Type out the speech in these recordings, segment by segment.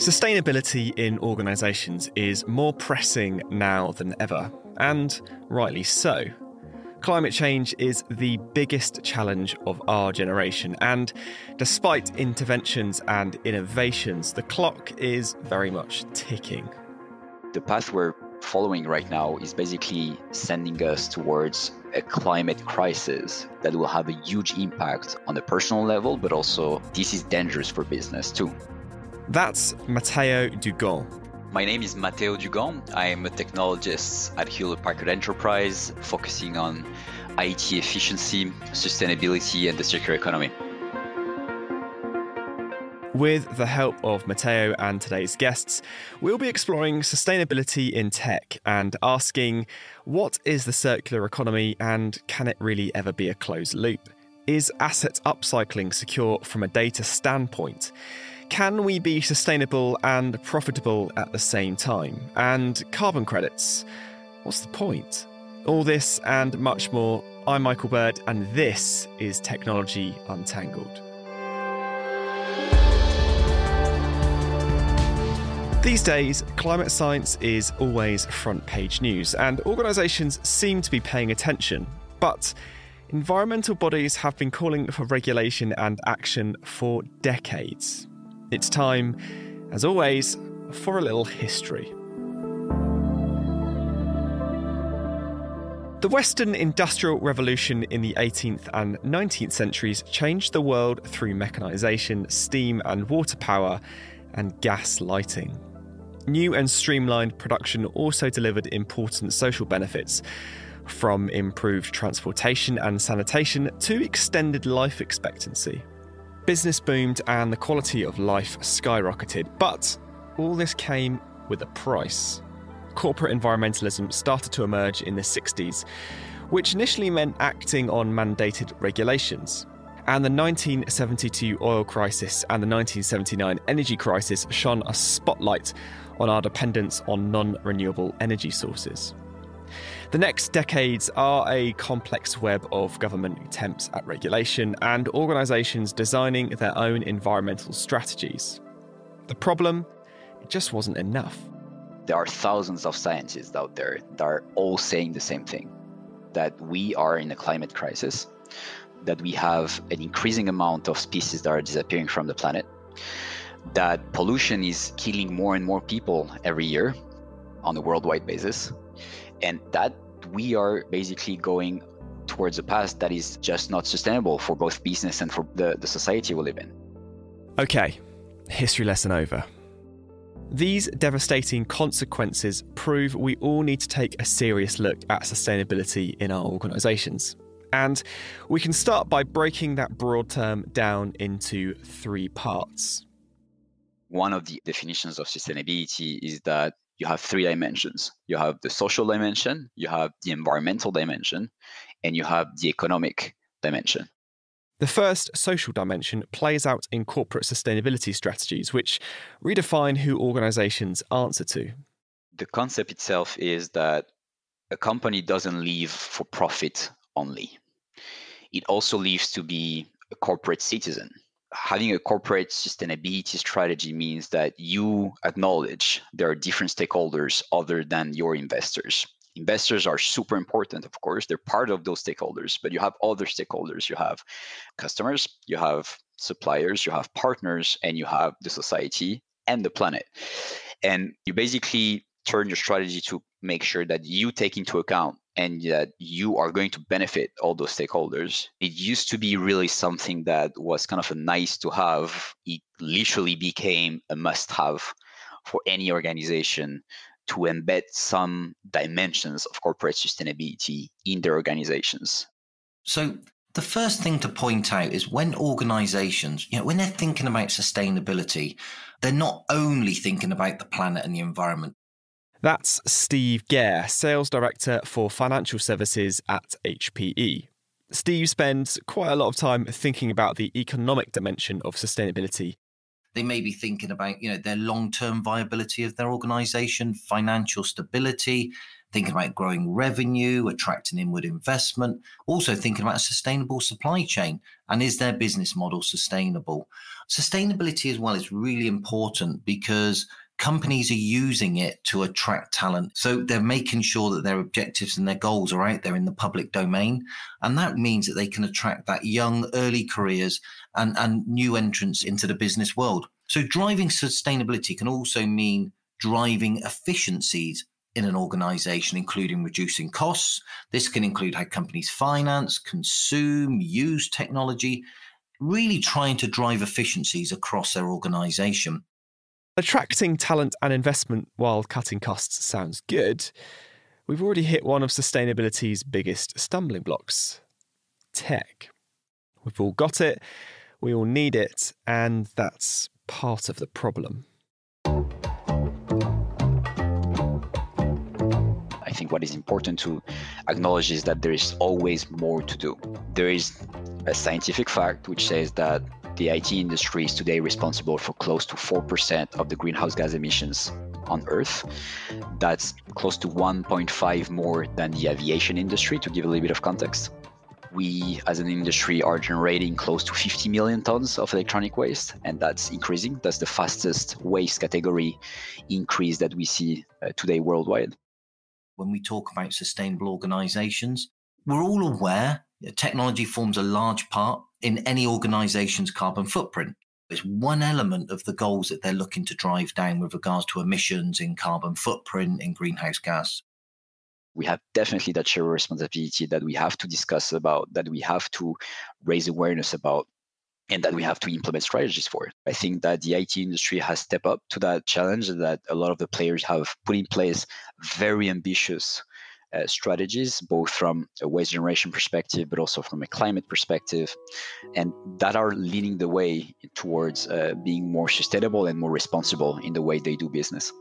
Sustainability in organisations is more pressing now than ever, and rightly so. Climate change is the biggest challenge of our generation, and despite interventions and innovations, the clock is very much ticking. The path we're following right now is basically sending us towards a climate crisis that will have a huge impact on the personal level, but also this is dangerous for business too. That's Mateo Dugand. My name is Mateo Dugand. I am a technologist at Hewlett Packard Enterprise, focusing on IT efficiency, sustainability, and the circular economy. With the help of Mateo and today's guests, we'll be exploring sustainability in tech and asking, what is the circular economy and can it really ever be a closed loop? Is asset upcycling secure from a data standpoint? Can we be sustainable and profitable at the same time? And carbon credits? What's the point? All this and much more. I'm Michael Bird, and this is Technology Untangled. These days, climate science is always front page news, and organisations seem to be paying attention. But environmental bodies have been calling for regulation and action for decades. It's time, as always, for a little history. The Western Industrial Revolution in the 18th and 19th centuries changed the world through mechanisation, steam and water power, and gas lighting. New and streamlined production also delivered important social benefits, from improved transportation and sanitation to extended life expectancy. Business boomed and the quality of life skyrocketed, but all this came with a price. Corporate environmentalism started to emerge in the 60s, which initially meant acting on mandated regulations. And the 1972 oil crisis and the 1979 energy crisis shone a spotlight on our dependence on non-renewable energy sources. The next decades are a complex web of government attempts at regulation and organisations designing their own environmental strategies. The problem, it just wasn't enough. There are thousands of scientists out there that are all saying the same thing, that we are in a climate crisis, that we have an increasing amount of species that are disappearing from the planet, that pollution is killing more and more people every year on a worldwide basis, and that we are basically going towards a path that is just not sustainable for both business and for the society we live in. Okay, history lesson over. These devastating consequences prove we all need to take a serious look at sustainability in our organisations. And we can start by breaking that broad term down into three parts. One of the definitions of sustainability is that you have three dimensions. You have the social dimension, you have the environmental dimension, and you have the economic dimension. The first, social dimension, plays out in corporate sustainability strategies, which redefine who organisations answer to. The concept itself is that a company doesn't live for profit only. It also lives to be a corporate citizen. Having a corporate sustainability strategy means that you acknowledge there are different stakeholders other than your investors. Investors are super important, of course. They're part of those stakeholders, but you have other stakeholders. You have customers, you have suppliers, you have partners, and you have the society and the planet. And you basically turn your strategy to make sure that you take into account and that you are going to benefit all those stakeholders. It used to be really something that was kind of a nice to have. It literally became a must have for any organization to embed some dimensions of corporate sustainability in their organizations. So the first thing to point out is when organizations, when they're thinking about sustainability, they're not only thinking about the planet and the environment. That's Steve Gair, Sales Director for Financial Services at HPE. Steve spends quite a lot of time thinking about the economic dimension of sustainability. They may be thinking about, their long-term viability of their organization, financial stability, thinking about growing revenue, attracting inward investment, also thinking about a sustainable supply chain. And is their business model sustainable? Sustainability as well is really important because companies are using it to attract talent. So they're making sure that their objectives and their goals are out there in the public domain. And that means that they can attract that young, early careers and new entrants into the business world. So driving sustainability can also mean driving efficiencies in an organization, including reducing costs. This can include how companies finance, consume, use technology, really trying to drive efficiencies across their organization. Attracting talent and investment while cutting costs sounds good. We've already hit one of sustainability's biggest stumbling blocks: tech. We've all got it, we all need it, and that's part of the problem. I think what is important to acknowledge is that there is always more to do. There is a scientific fact which says that the IT industry is today responsible for close to 4% of the greenhouse gas emissions on Earth. That's close to 1.5 more than the aviation industry, to give a little bit of context. We, as an industry, are generating close to 50 million tons of electronic waste, and that's increasing. That's the fastest waste category increase that we see today worldwide. When we talk about sustainable organizations, we're all aware that technology forms a large part in any organization's carbon footprint. It's one element of the goals that they're looking to drive down with regards to emissions in carbon footprint, in greenhouse gas. We have definitely that shared responsibility that we have to discuss about, that we have to raise awareness about, and that we have to implement strategies for. I think that the IT industry has stepped up to that challenge, and that a lot of the players have put in place very ambitious strategies, both from a waste generation perspective, but also from a climate perspective, and that are leading the way towards being more sustainable and more responsible in the way they do business.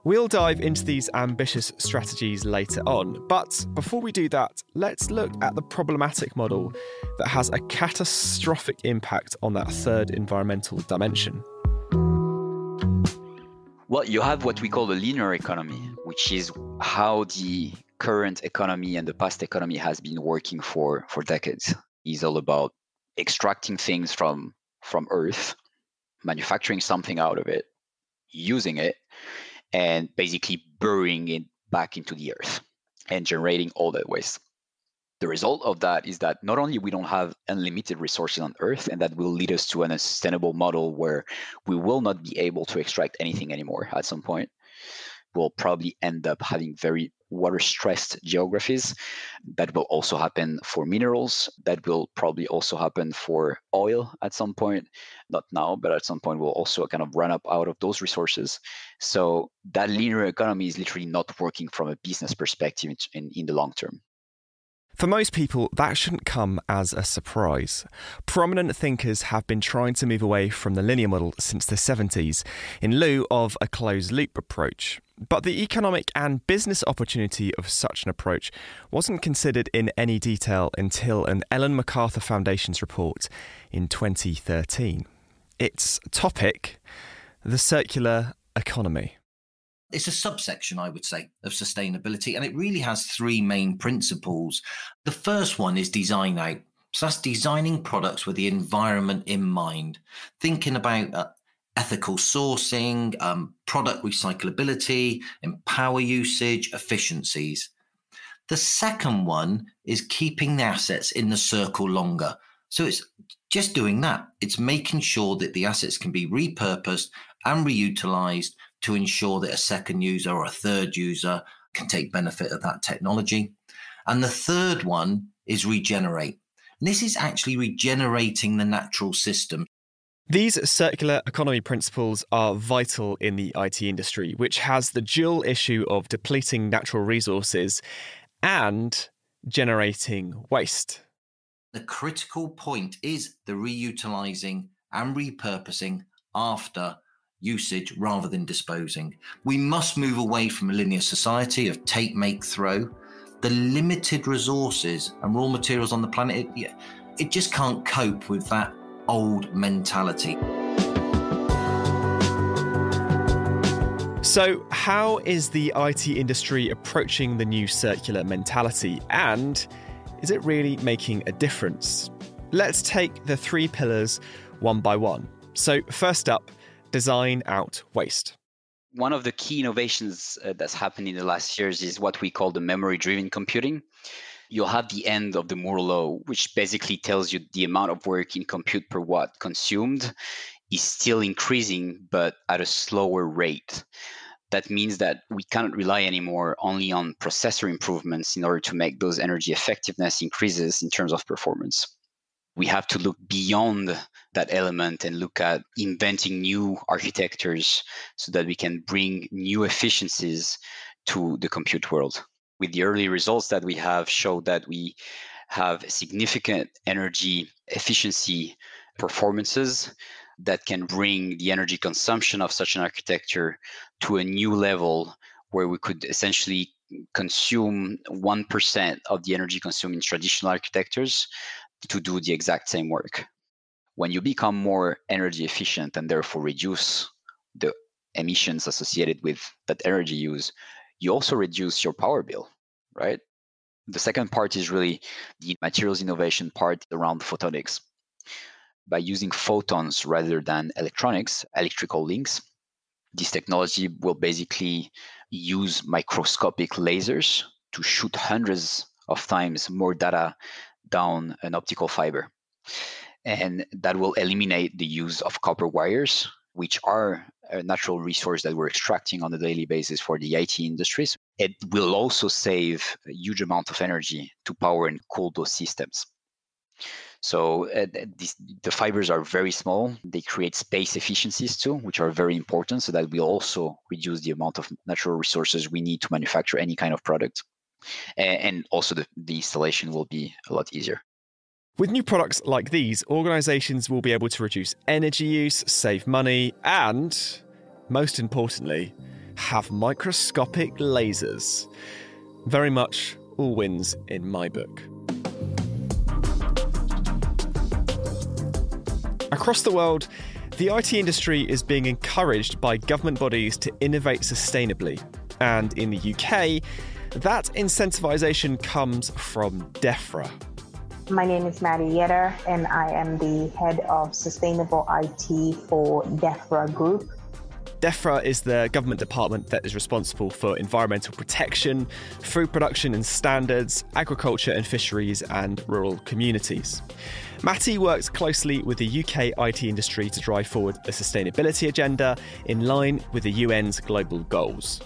We'll dive into these ambitious strategies later on, but before we do that, let's look at the problematic model that has a catastrophic impact on that third environmental dimension. Well, you have what we call the linear economy, which is how the current economy and the past economy has been working for decades. It's all about extracting things from Earth, manufacturing something out of it, using it, and basically burying it back into the earth and generating all that waste. The result of that is that not only we don't have unlimited resources on Earth, and that will lead us to a sustainable model where we will not be able to extract anything anymore at some point. We'll probably end up having very water-stressed geographies. That will also happen for minerals. That will probably also happen for oil at some point. Not now, but at some point we'll also kind of run up out of those resources. So that linear economy is literally not working from a business perspective in the long term. For most people, that shouldn't come as a surprise. Prominent thinkers have been trying to move away from the linear model since the 70s in lieu of a closed-loop approach. But the economic and business opportunity of such an approach wasn't considered in any detail until an Ellen MacArthur Foundation's report in 2013. Its topic, the circular economy. It's a subsection, I would say, of sustainability, and it really has three main principles. The first one is design out. So that's designing products with the environment in mind, thinking about ethical sourcing, product recyclability, and power usage, efficiencies. The second one is keeping the assets in the circle longer. So it's just doing that. It's making sure that the assets can be repurposed and reutilized to ensure that a second user or a third user can take benefit of that technology. And the third one is regenerate. And this is actually regenerating the natural system. These circular economy principles are vital in the IT industry, which has the dual issue of depleting natural resources and generating waste. The critical point is the reutilizing and repurposing after usage rather than disposing. We must move away from a linear society of take, make, throw. The limited resources and raw materials on the planet, it just can't cope with that old mentality. So, how is the IT industry approaching the new circular mentality? And is it really making a difference? Let's take the 3 pillars one by one. So, first up, design out waste. One of the key innovations that's happened in the last years is what we call the memory-driven computing. You'll have the end of the Moore law, which basically tells you the amount of work in compute per watt consumed is still increasing, but at a slower rate. That means that we cannot rely anymore only on processor improvements in order to make those energy effectiveness increases in terms of performance. We have to look beyond that element and look at inventing new architectures so that we can bring new efficiencies to the compute world. With the early results that we have showed that we have significant energy efficiency performances that can bring the energy consumption of such an architecture to a new level where we could essentially consume 1% of the energy consumed in traditional architectures to do the exact same work. When you become more energy efficient and therefore reduce the emissions associated with that energy use, you also reduce your power bill, right? The second part is really the materials innovation part around photonics. By using photons rather than electrical links, this technology will basically use microscopic lasers to shoot hundreds of times more data down an optical fiber. And that will eliminate the use of copper wires, which are a natural resource that we're extracting on a daily basis for the IT industries. It will also save a huge amount of energy to power and cool those systems. So the fibers are very small. They create space efficiencies too, which are very important, so that we also reduce the amount of natural resources we need to manufacture any kind of product. And also the installation will be a lot easier. With new products like these, organisations will be able to reduce energy use, save money, and, most importantly, have microscopic lasers. Very much all wins in my book. Across the world, the IT industry is being encouraged by government bodies to innovate sustainably. And in the UK, that incentivisation comes from DEFRA. My name is Mattie Yeta, and I am the head of sustainable IT for DEFRA Group. DEFRA is the government department that is responsible for environmental protection, food production and standards, agriculture and fisheries, and rural communities. Mattie works closely with the UK IT industry to drive forward a sustainability agenda in line with the UN's global goals.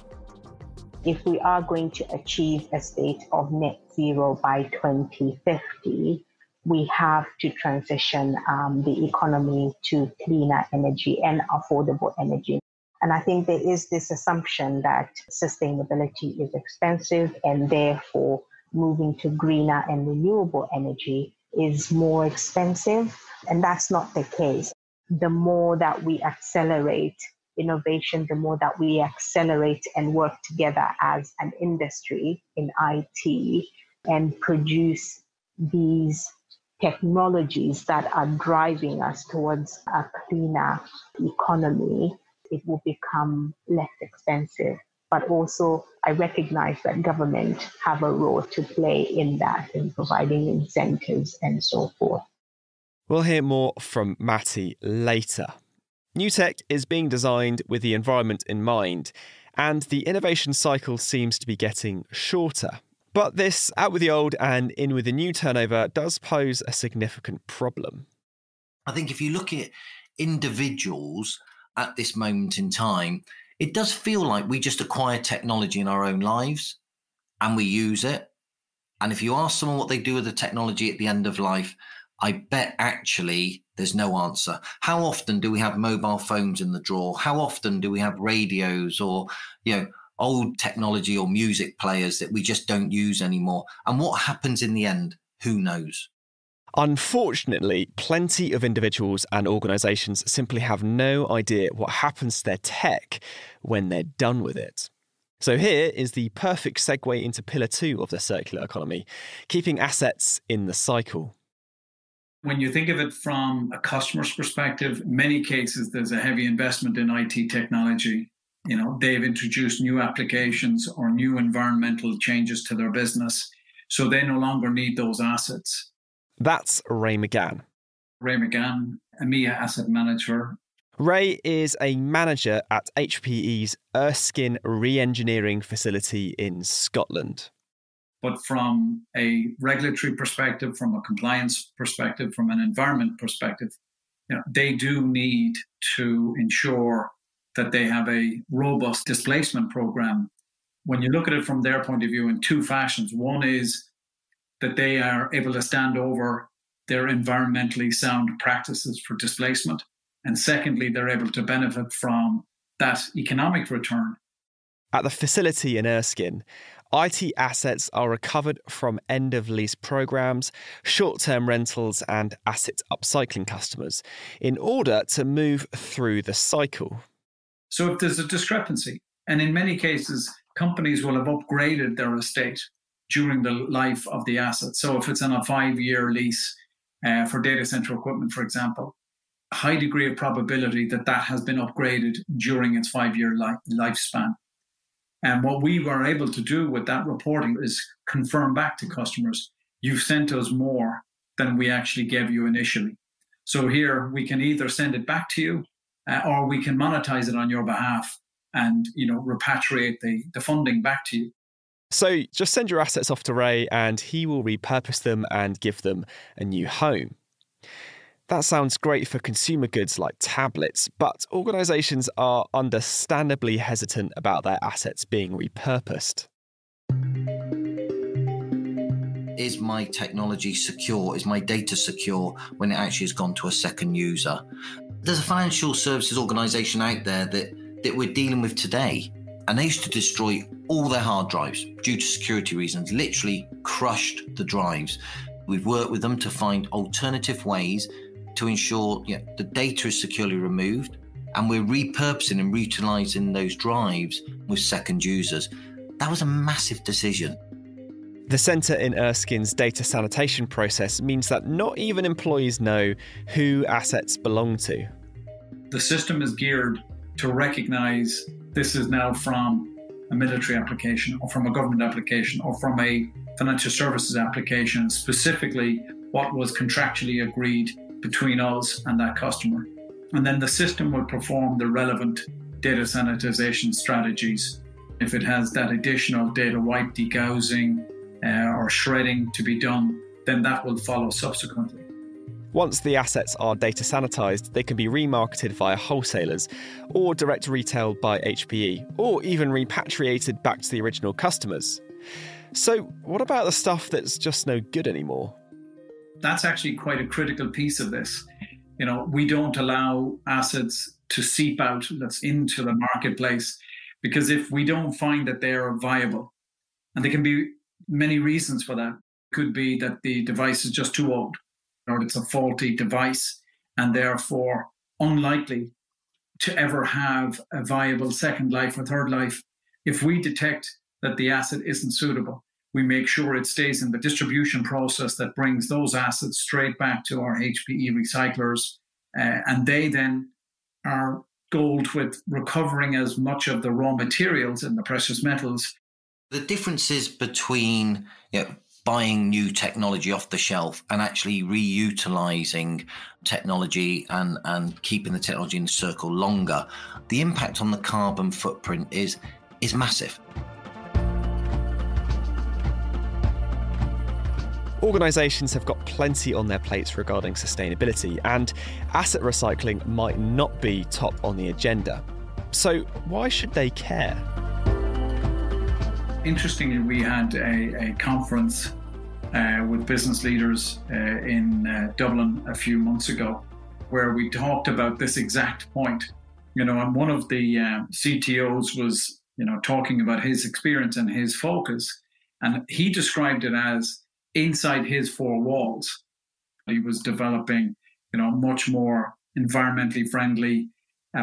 If we are going to achieve a state of net zero by 2050, we have to transition the economy to cleaner energy and affordable energy. And I think there is this assumption that sustainability is expensive and therefore moving to greener and renewable energy is more expensive. And that's not the case. The more that we accelerate innovation, the more that we accelerate and work together as an industry in IT and produce these technologies that are driving us towards a cleaner economy, it will become less expensive. But also, I recognize that government have a role to play in that, in providing incentives and so forth. We'll hear more from Mattie later. New tech is being designed with the environment in mind, and the innovation cycle seems to be getting shorter. But this out with the old and in with the new turnover does pose a significant problem. I think if you look at individuals at this moment in time, it does feel like we just acquire technology in our own lives and we use it. And if you ask someone what they do with the technology at the end of life, I bet actually there's no answer. How often do we have mobile phones in the drawer? How often do we have radios or, old technology or music players that we just don't use anymore? And what happens in the end? Who knows? Unfortunately, plenty of individuals and organisations simply have no idea what happens to their tech when they're done with it. So here is the perfect segue into Pillar 2 of the circular economy, keeping assets in the cycle. When you think of it from a customer's perspective, in many cases, there's a heavy investment in IT technology. they've introduced new applications or new environmental changes to their business, so they no longer need those assets. That's Ray McGann. Ray McGann, EMEA asset manager. Ray is a manager at HPE's Erskine re-engineering facility in Scotland. But from a regulatory perspective, from a compliance perspective, from an environment perspective, they do need to ensure that they have a robust displacement program. When you look at it from their point of view in two fashions, one is that they are able to stand over their environmentally sound practices for displacement. And secondly, they're able to benefit from that economic return. At the facility in Erskine, IT assets are recovered from end-of-lease programs, short-term rentals and asset upcycling customers in order to move through the cycle. So if there's a discrepancy, and in many cases, companies will have upgraded their estate during the life of the asset. So if it's on a 5-year lease for data center equipment, for example, a high degree of probability that has been upgraded during its 5-year lifespan. And what we were able to do with that reporting is confirm back to customers, you've sent us more than we actually gave you initially. So here we can either send it back to you or we can monetize it on your behalf and repatriate the funding back to you. So just send your assets off to Ray and he will repurpose them and give them a new home. That sounds great for consumer goods like tablets, but organisations are understandably hesitant about their assets being repurposed. Is my technology secure? Is my data secure when it actually has gone to a second user? There's a financial services organisation out there that we're dealing with today, and they used to destroy all their hard drives due to security reasons, literally crushed the drives. We've worked with them to find alternative ways to ensure the data is securely removed, and we're repurposing and reutilizing those drives with second users. That was a massive decision. The centre in Erskine's data sanitation process means that not even employees know who assets belong to. The system is geared to recognise this is now from a military application or from a government application or from a financial services application, specifically what was contractually agreed between us and that customer. And then the system will perform the relevant data sanitization strategies. If it has that additional data wipe, degaussing or shredding to be done, then that will follow subsequently. Once the assets are data sanitised, they can be remarketed via wholesalers or direct retail by HPE, or even repatriated back to the original customers. So what about the stuff that's just no good anymore? That's actually quite a critical piece of this. We don't allow assets to seep out into the marketplace, because if we don't find that they are viable, and there can be many reasons for that. It could be that the device is just too old, or it's a faulty device and therefore unlikely to ever have a viable second life or third life. If we detect that the asset isn't suitable, we make sure it stays in the distribution process that brings those assets straight back to our HPE recyclers. And they then are goaled with recovering as much of the raw materials and the precious metals. The differences between buying new technology off the shelf and actually reutilizing technology and keeping the technology in the circle longer, the impact on the carbon footprint is massive. Organisations have got plenty on their plates regarding sustainability, and asset recycling might not be top on the agenda. So why should they care? Interestingly, we had a conference with business leaders in Dublin a few months ago, where we talked about this exact point. And one of the CTOs was, talking about his experience and his focus, and he described it as inside his four walls. He was developing, much more environmentally friendly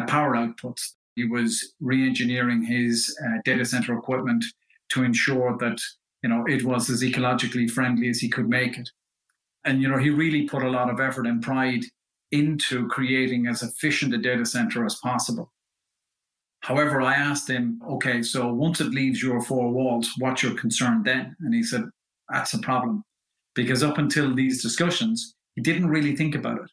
power outputs. He was re-engineering his data center equipment to ensure that, it was as ecologically friendly as he could make it. And, he really put a lot of effort and pride into creating as efficient a data center as possible. However, I asked him, okay, so once it leaves your four walls, what's your concern then? And he said, that's a problem. Because up until these discussions, he didn't really think about it.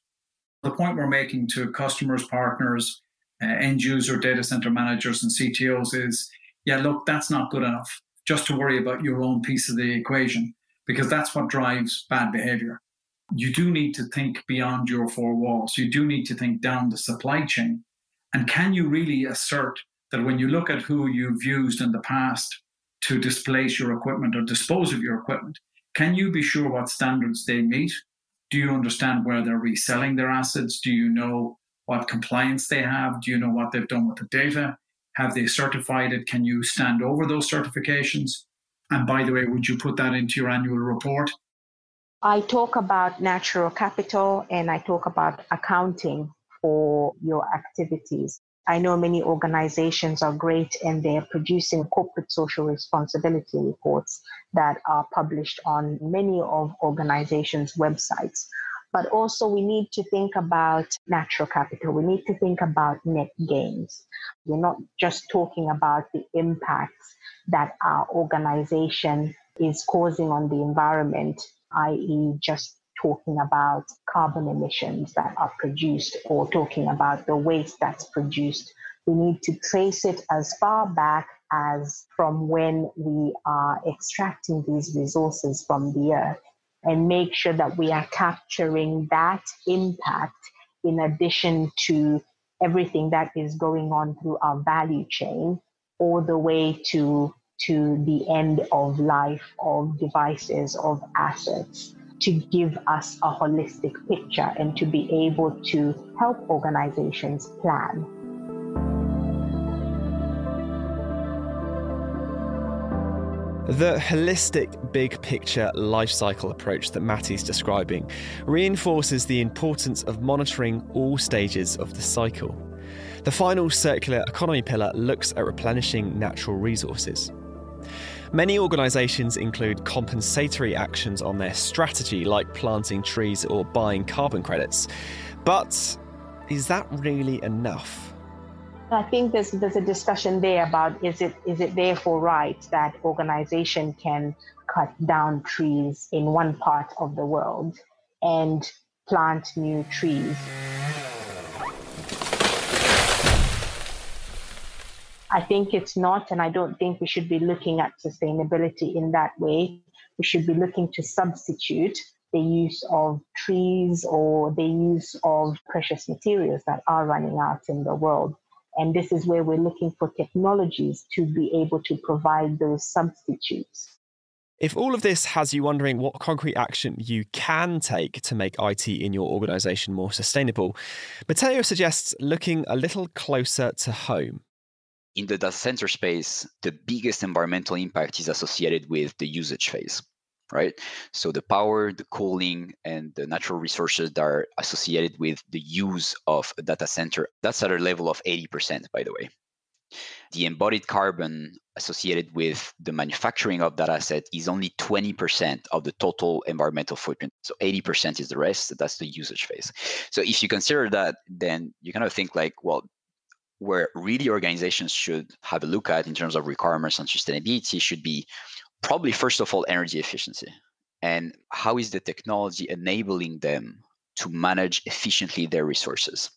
The point we're making to customers, partners, end user data center managers and CTOs is, yeah, look, that's not good enough just to worry about your own piece of the equation, because that's what drives bad behavior. You do need to think beyond your four walls. You do need to think down the supply chain. And can you really assert that when you look at who you've used in the past to displace your equipment or dispose of your equipment, can you be sure what standards they meet? Do you understand where they're reselling their assets? Do you know what compliance they have? Do you know what they've done with the data? Have they certified it? Can you stand over those certifications? And by the way, would you put that into your annual report? I talk about natural capital and I talk about accounting for your activities. I know many organizations are great and they're producing corporate social responsibility reports that are published on many of organizations' websites. But also we need to think about natural capital. We need to think about net gains. We're not just talking about the impacts that our organization is causing on the environment, i.e. just talking about carbon emissions that are produced or talking about the waste that's produced. We need to trace it as far back as from when we are extracting these resources from the earth and make sure that we are capturing that impact in addition to everything that is going on through our value chain all the way to the end of life of devices, of assets, to give us a holistic picture and to be able to help organizations plan. The holistic, big picture life cycle approach that Mattie's describing reinforces the importance of monitoring all stages of the cycle. The final circular economy pillar looks at replenishing natural resources. Many organisations include compensatory actions on their strategy, like planting trees or buying carbon credits. But is that really enough? I think there's a discussion there about is it therefore right that organization can cut down trees in one part of the world and plant new trees? I think it's not, and I don't think we should be looking at sustainability in that way. We should be looking to substitute the use of trees or the use of precious materials that are running out in the world. And this is where we're looking for technologies to be able to provide those substitutes. If all of this has you wondering what concrete action you can take to make IT in your organisation more sustainable, Mateo suggests looking a little closer to home. In the data center space, the biggest environmental impact is associated with the usage phase, right? So the power, the cooling, and the natural resources that are associated with the use of a data center, that's at a level of 80%, by the way. The embodied carbon associated with the manufacturing of that asset is only 20% of the total environmental footprint. So 80% is the rest. That's the usage phase. So if you consider that, then you kind of think like, well, where really organizations should have a look at in terms of requirements on sustainability should be probably, first of all, energy efficiency. And how is the technology enabling them to manage efficiently their resources?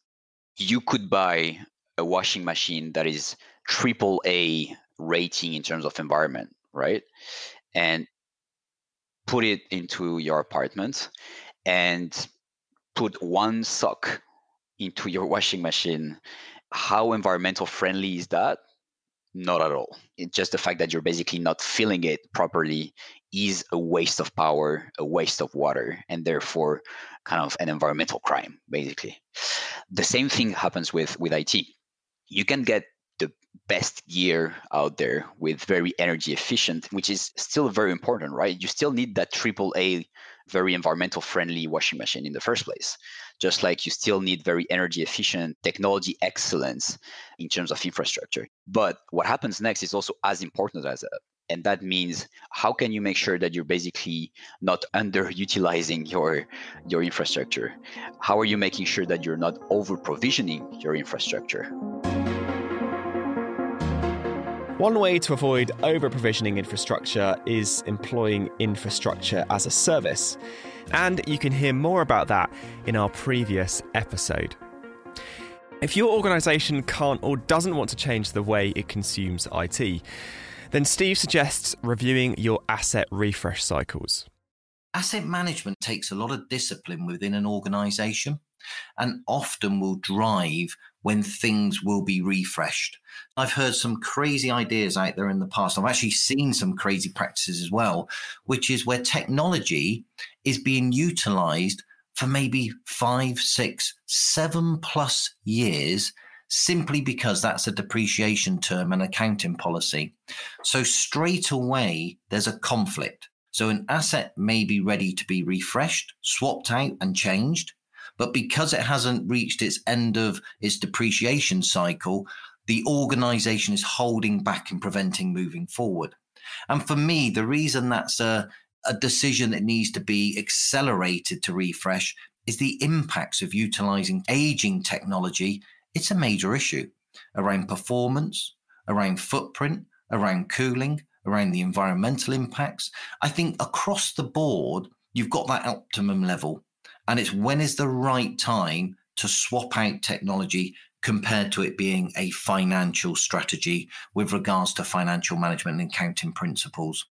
You could buy a washing machine that is AAA rating in terms of environment, right? And put it into your apartment and put one sock into your washing machine. How environmental friendly is that? Not at all. It's just the fact that you're basically not filling it properly is a waste of power, a waste of water, and therefore kind of an environmental crime, basically. The same thing happens with IT. You can get the best gear out there with very energy efficient, which is still very important, right? You still need that AAA, very environmental friendly washing machine in the first place. Just like you still need very energy efficient technology excellence in terms of infrastructure. But what happens next is also as important as that. And that means how can you make sure that you're basically not underutilizing your infrastructure? How are you making sure that you're not over provisioning your infrastructure? One way to avoid over-provisioning infrastructure is employing infrastructure as a service. And you can hear more about that in our previous episode. If your organisation can't or doesn't want to change the way it consumes IT, then Steve suggests reviewing your asset refresh cycles. Asset management takes a lot of discipline within an organisation and often will drive when things will be refreshed. I've heard some crazy ideas out there in the past. I've actually seen some crazy practices as well, which is where technology is being utilised for maybe 5, 6, 7+ years, simply because that's a depreciation term and accounting policy. So straight away, there's a conflict. So an asset may be ready to be refreshed, swapped out and changed, but because it hasn't reached its end of its depreciation cycle, the organization is holding back and preventing moving forward. And for me, the reason that's a decision that needs to be accelerated to refresh is the impacts of utilizing aging technology. It's a major issue around performance, around footprint, around cooling, around the environmental impacts. I think across the board, you've got that optimum level. And it's when is the right time to swap out technology compared to it being a financial strategy with regards to financial management and accounting principles.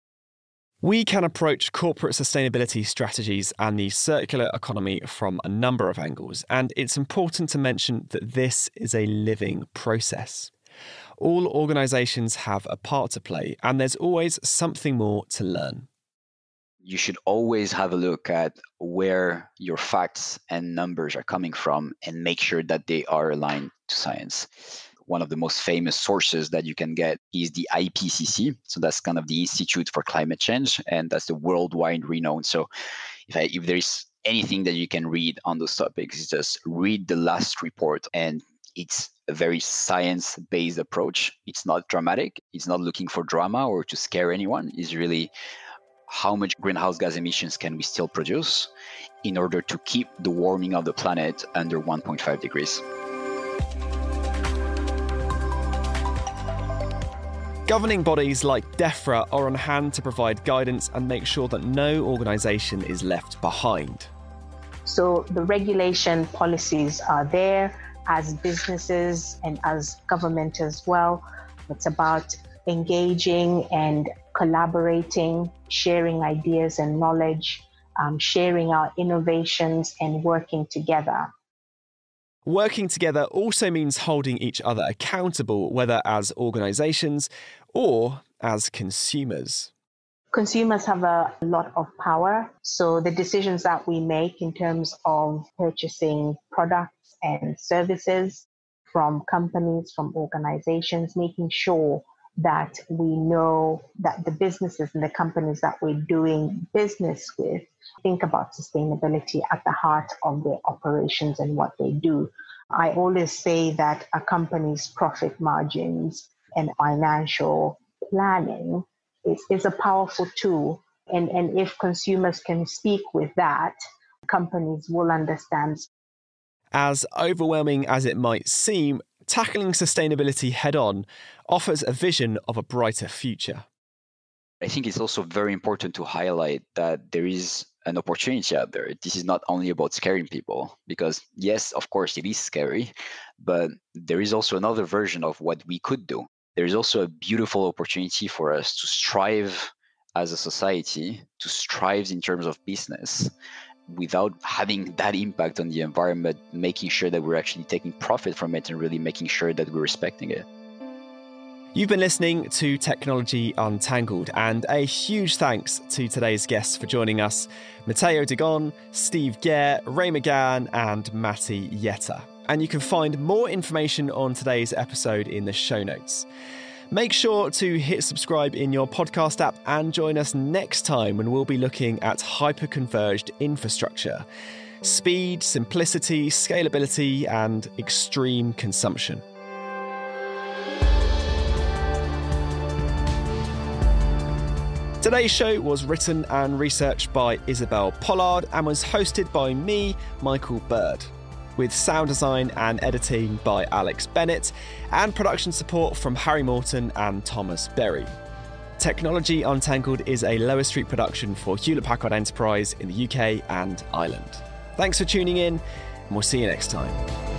We can approach corporate sustainability strategies and the circular economy from a number of angles, and it's important to mention that this is a living process. All organisations have a part to play, and there's always something more to learn. You should always have a look at where your facts and numbers are coming from and make sure that they are aligned to science. One of the most famous sources that you can get is the IPCC. So that's kind of the Institute for Climate Change, and that's the worldwide renowned. So if there is anything that you can read on those topics, just read the last report, and it's a very science-based approach. It's not dramatic. It's not looking for drama or to scare anyone. It's really how much greenhouse gas emissions can we still produce in order to keep the warming of the planet under 1.5 degrees. Governing bodies like DEFRA are on hand to provide guidance and make sure that no organisation is left behind. So the regulation policies are there as businesses and as government as well. It's about engaging and collaborating, sharing ideas and knowledge, sharing our innovations and working together. Working together also means holding each other accountable, whether as organisations or as consumers. Consumers have a lot of power, so the decisions that we make in terms of purchasing products and services from companies, from organisations, making sure that we know that the businesses and the companies that we're doing business with think about sustainability at the heart of their operations and what they do. I always say that a company's profit margins and financial planning is a powerful tool. And if consumers can speak with that, companies will understand. As overwhelming as it might seem, tackling sustainability head-on offers a vision of a brighter future. I think it's also very important to highlight that there is an opportunity out there. This is not only about scaring people, because yes, of course, it is scary, but there is also another version of what we could do. There is also a beautiful opportunity for us to strive as a society, to strive in terms of business, without having that impact on the environment, making sure that we're actually taking profit from it and really making sure that we're respecting it. You've been listening to Technology Untangled, and a huge thanks to today's guests for joining us, Mateo Dugand, Steve Gair, McGann and Mattie Yeta. And you can find more information on today's episode in the show notes. Make sure to hit subscribe in your podcast app and join us next time when we'll be looking at hyper-converged infrastructure, speed, simplicity, scalability, and extreme consumption. Today's show was written and researched by Isabel Pollard and was hosted by me, Michael Bird. with sound design and editing by Alex Bennett, and production support from Harry Morton and Thomas Berry. Technology Untangled is a Lower Street production for Hewlett Packard Enterprise in the UK and Ireland. Thanks for tuning in, and we'll see you next time.